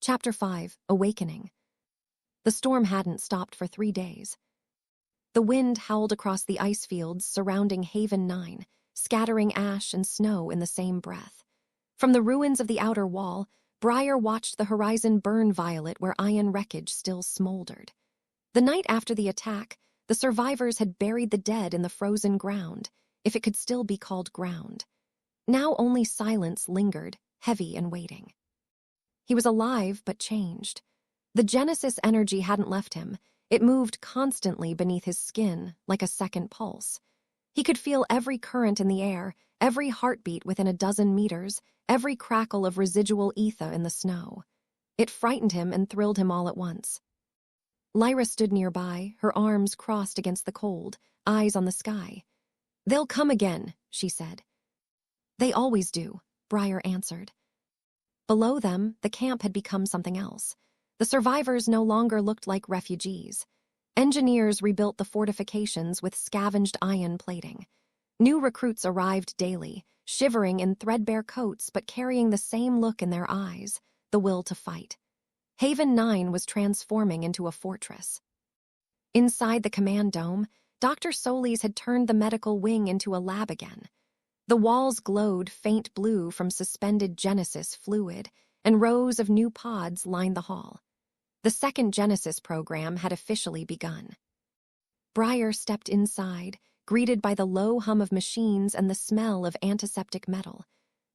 Chapter 5, Awakening. The storm hadn't stopped for 3 days. The wind howled across the ice fields surrounding Haven 9, scattering ash and snow in the same breath. From the ruins of the outer wall, Briar watched the horizon burn violet where iron wreckage still smoldered. The night after the attack, the survivors had buried the dead in the frozen ground, if it could still be called ground. Now only silence lingered, heavy and waiting. He was alive but changed. The Genesis energy hadn't left him. It moved constantly beneath his skin, like a second pulse. He could feel every current in the air, every heartbeat within a dozen meters, every crackle of residual ether in the snow. It frightened him and thrilled him all at once. Lyra stood nearby, her arms crossed against the cold, eyes on the sky. "They'll come again," she said. "They always do," Briar answered. Below them, the camp had become something else. The survivors no longer looked like refugees. Engineers rebuilt the fortifications with scavenged iron plating. New recruits arrived daily, shivering in threadbare coats but carrying the same look in their eyes, the will to fight. Haven 9 was transforming into a fortress. Inside the command dome, Dr. Solis had turned the medical wing into a lab again. The walls glowed faint blue from suspended Genesis fluid, and rows of new pods lined the hall. The second Genesis program had officially begun. Briar stepped inside, greeted by the low hum of machines and the smell of antiseptic metal.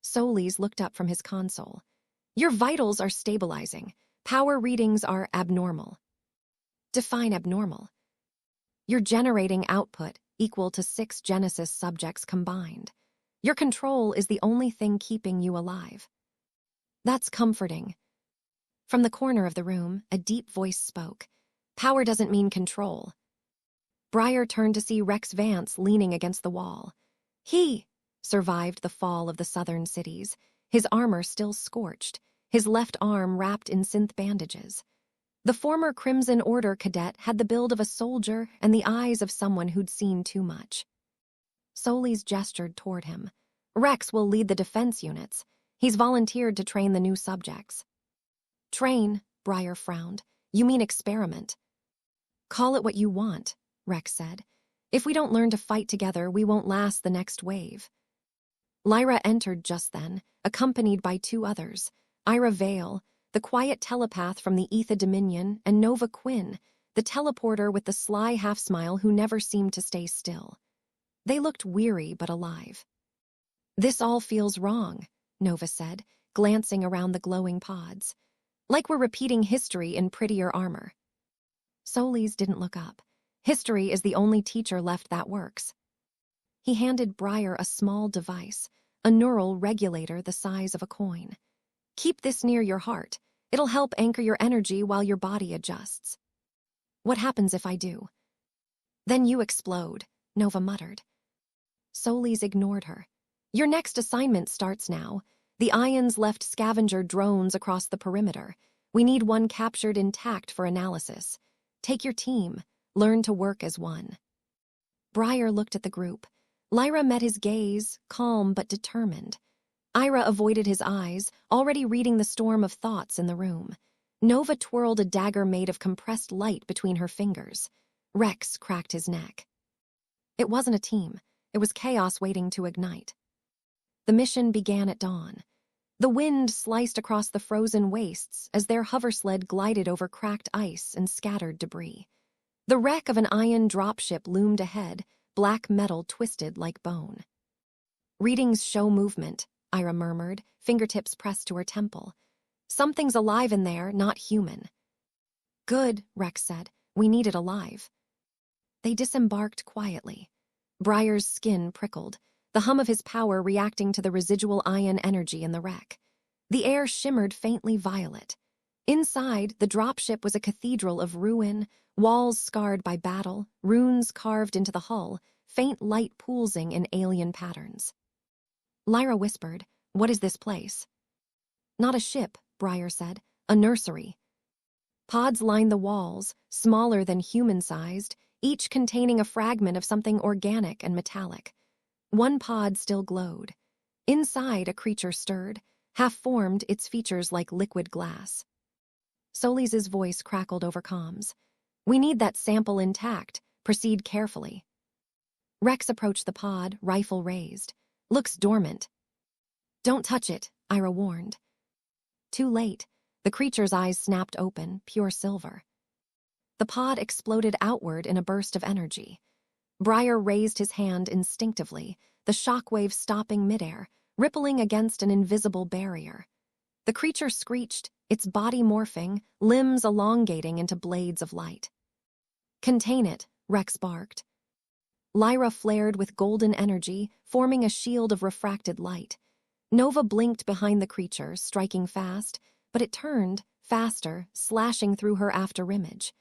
Solis looked up from his console. "Your vitals are stabilizing. Power readings are abnormal." "Define abnormal." "You're generating output equal to 6 Genesis subjects combined. Your control is the only thing keeping you alive." "That's comforting." From the corner of the room, a deep voice spoke. "Power doesn't mean control." Briar turned to see Rex Vance leaning against the wall. He survived the fall of the southern cities, his armor still scorched, his left arm wrapped in synth bandages. The former Crimson Order cadet had the build of a soldier and the eyes of someone who'd seen too much. Solis gestured toward him. "Rex will lead the defense units. He's volunteered to train the new subjects." "Train," Briar frowned. "You mean experiment." "Call it what you want," Rex said. "If we don't learn to fight together, we won't last the next wave." Lyra entered just then, accompanied by 2 others, Eira Vale, the quiet telepath from the Etha Dominion, and Nova Quinn, the teleporter with the sly half-smile who never seemed to stay still. They looked weary but alive. "This all feels wrong," Nova said, glancing around the glowing pods. "Like we're repeating history in prettier armor." Solis didn't look up. History is the only teacher left that works. He handed Briar a small device, a neural regulator the size of a coin. "Keep this near your heart. It'll help anchor your energy while your body adjusts." "What happens if I do?" "Then you explode," Nova muttered. Solis ignored her. "Your next assignment starts now. The Ions left scavenger drones across the perimeter. We need one captured intact for analysis. Take your team. Learn to work as one." Briar looked at the group. Lyra met his gaze, calm but determined. Eira avoided his eyes, already reading the storm of thoughts in the room. Nova twirled a dagger made of compressed light between her fingers. Rex cracked his neck. It wasn't a team. It was chaos waiting to ignite. The mission began at dawn. The wind sliced across the frozen wastes as their hoversled glided over cracked ice and scattered debris. The wreck of an ion dropship loomed ahead, black metal twisted like bone. "Readings show movement," Eira murmured, fingertips pressed to her temple. "Something's alive in there, not human." "Good," Rex said. "We need it alive." They disembarked quietly. Briar's skin prickled, the hum of his power reacting to the residual ion energy in the wreck. The air shimmered faintly violet. Inside, the dropship was a cathedral of ruin, walls scarred by battle, runes carved into the hull, faint light pulsing in alien patterns. Lyra whispered, "What is this place?" "Not a ship," Briar said. "A nursery." Pods lined the walls, smaller than human-sized, each containing a fragment of something organic and metallic. One pod still glowed. Inside, a creature stirred, half-formed, its features like liquid glass. Solis' voice crackled over comms. We need that sample intact. Proceed carefully. Rex approached the pod, rifle raised. Looks dormant. Don't touch it, Eira warned. Too late. The creature's eyes snapped open, pure silver. The pod exploded outward in a burst of energy. Briar raised his hand instinctively, the shockwave stopping midair, rippling against an invisible barrier. The creature screeched, its body morphing, limbs elongating into blades of light. Contain it, Rex barked. Lyra flared with golden energy, forming a shield of refracted light. Nova blinked behind the creature, striking fast, but it turned, faster, slashing through her afterimage.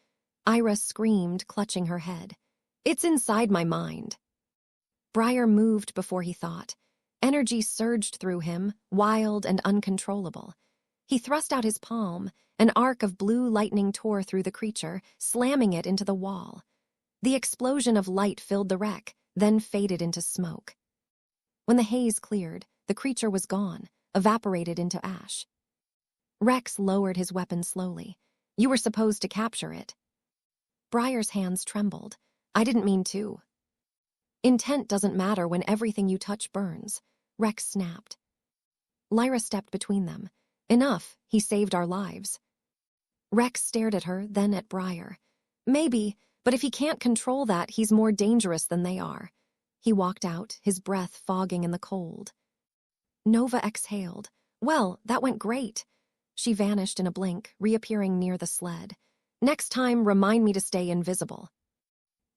Eira screamed, clutching her head. It's inside my mind. Briar moved before he thought. Energy surged through him, wild and uncontrollable. He thrust out his palm. An arc of blue lightning tore through the creature, slamming it into the wall. The explosion of light filled the wreck, then faded into smoke. When the haze cleared, the creature was gone, evaporated into ash. Rex lowered his weapon slowly. You were supposed to capture it. Briar's hands trembled. I didn't mean to. Intent doesn't matter when everything you touch burns, Rex snapped. Lyra stepped between them. Enough, he saved our lives. Rex stared at her, then at Briar. Maybe, but if he can't control that, he's more dangerous than they are. He walked out, his breath fogging in the cold. Nova exhaled. Well, that went great. She vanished in a blink, reappearing near the sled. Next time, remind me to stay invisible.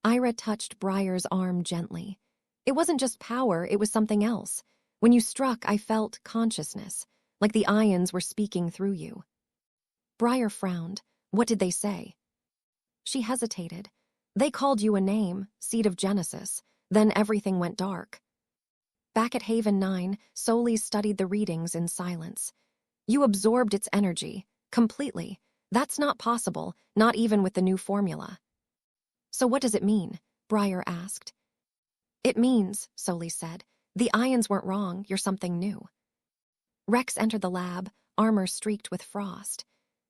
Eira touched Briar's arm gently. It wasn't just power, it was something else. When you struck, I felt consciousness, like the ions were speaking through you. Briar frowned. What did they say? She hesitated. They called you a name, Seed of Genesis. Then everything went dark. Back at Haven 9, Solis studied the readings in silence. You absorbed its energy, completely. That's not possible, not even with the new formula. So what does it mean? Briar asked. It means, Solis said, the ions weren't wrong, you're something new. Rex entered the lab, armor streaked with frost.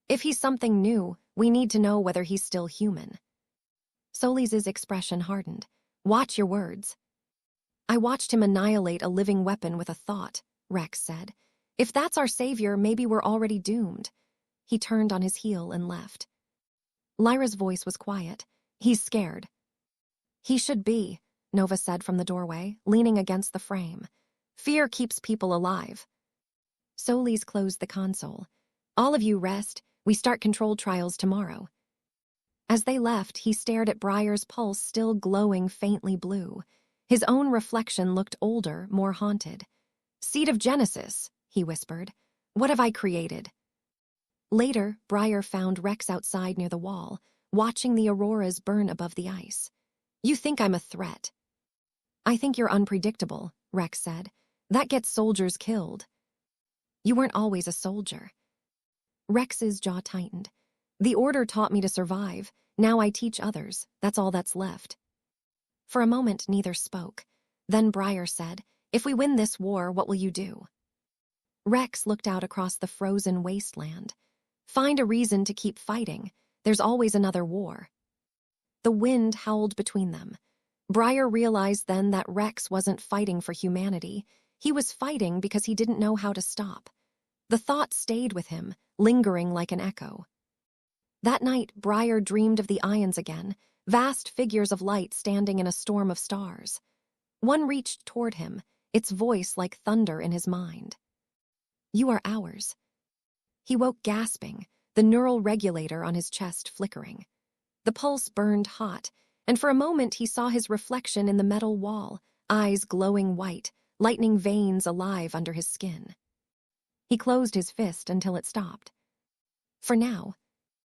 If he's something new, we need to know whether he's still human. Solis' expression hardened. Watch your words. I watched him annihilate a living weapon with a thought, Rex said. If that's our savior, maybe we're already doomed. He turned on his heel and left. Lyra's voice was quiet. He's scared. He should be, Nova said from the doorway, leaning against the frame. Fear keeps people alive. Solis closed the console. All of you rest. We start controlled trials tomorrow. As they left, he stared at Briar's pulse still glowing faintly blue. His own reflection looked older, more haunted. Seed of Genesis, he whispered. What have I created? Later, Briar found Rex outside near the wall, watching the auroras burn above the ice. You think I'm a threat. I think you're unpredictable, Rex said. That gets soldiers killed. You weren't always a soldier. Rex's jaw tightened. The Order taught me to survive. Now I teach others. That's all that's left. For a moment, neither spoke. Then Briar said, If we win this war, what will you do? Rex looked out across the frozen wasteland. Find a reason to keep fighting. There's always another war. The wind howled between them. Briar realized then that Rex wasn't fighting for humanity. He was fighting because he didn't know how to stop. The thought stayed with him, lingering like an echo. That night, Briar dreamed of the ions again, vast figures of light standing in a storm of stars. One reached toward him, its voice like thunder in his mind. You are ours. He woke gasping, the neural regulator on his chest flickering. The pulse burned hot, and for a moment he saw his reflection in the metal wall, eyes glowing white, lightning veins alive under his skin. He closed his fist until it stopped. For now,